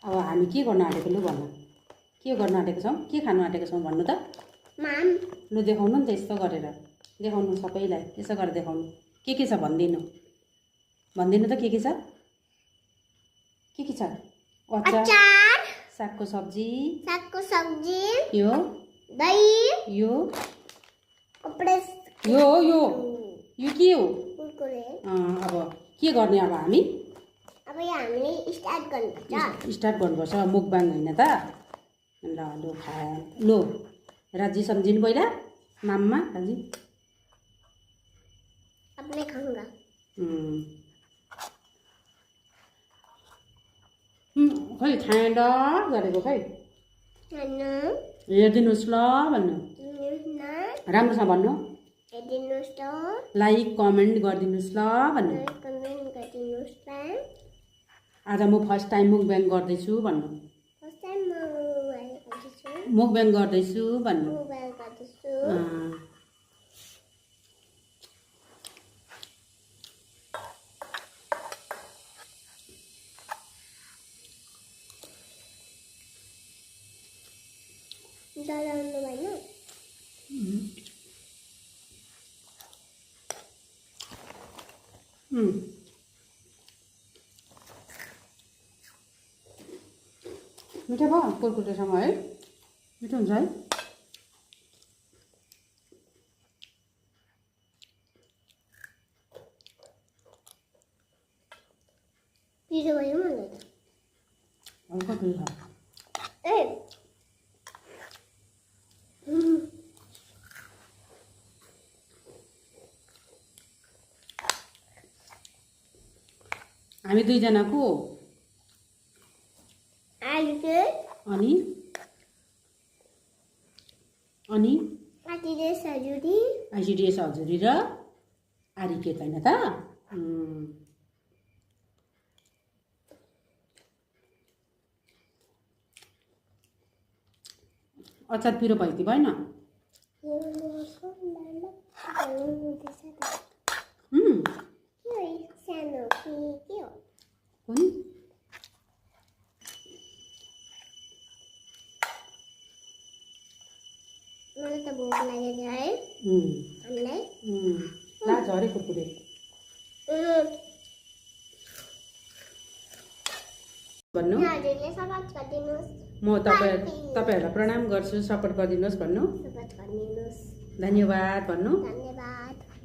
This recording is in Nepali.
अब हामी के गर्न आँटेको लु भन्न के गर्न आँटेको छौँ के खानु आँटेको छौँ भन्नु त माम लु देखाउनु नि त यस्तो गरेर देखाउनु सबैलाई यसो गरेर देखाउनु के छ भनिदिनु भनिदिनु त के छ अचार अचार सागको सब्जी यो दही यो कपडेस यो यो यो के हो कुरकुरे अब के गर्ने अब हामी अब यहाँ हामीले स्टार्ट गर्नुपर्छ स्टार्ट गर्नुपर्छ मुकबाङ होइन त ल लु खा लो राजी सम्झिनु पहिला माममा राजी अब मैं खाऊंगा खै खाँड गरेको खै खानु हेरिदिनुहोस् ल भन्नु न राम्रोसँग भन्नु हेरिदिनुहोस् त लाइक कमेन्ट गरिदिनुहोस् ल भन्नु कमेन्ट गरिदिनुहोस् त आज म फर्स्ट टाइम मुकबाङ गर्दैछु भन्नु फर्स्ट टाइम म मुकबाङ गर्दैछु भन्नु मोबाइल गर्दैछु डराउनु भएन मिठो भयो कुरकुरेसँग है मिठो हुन्छ है पिरो भयो मलाई त हल्का पिरो छ ए हामी दुईजनाको आलुके अनि अनि आइसिडिएस हजुरी आइसिडिएस हजुरी र आरिकेत होइन त अचार पिरो भयो कि भएन सानो के हो कुन मलाई त भोक लागेको छ है हामीलाई ला झरे कुरकुरे भन्नु हजुरले सपोर्ट गरिदिनुहोस् म तपाईँहरूलाई प्रणाम गर्छु सपोर्ट गरिदिनुहोस् भन्नु सपोर्ट गरिदिनुहोस् धन्यवाद भन्नु धन्यवाद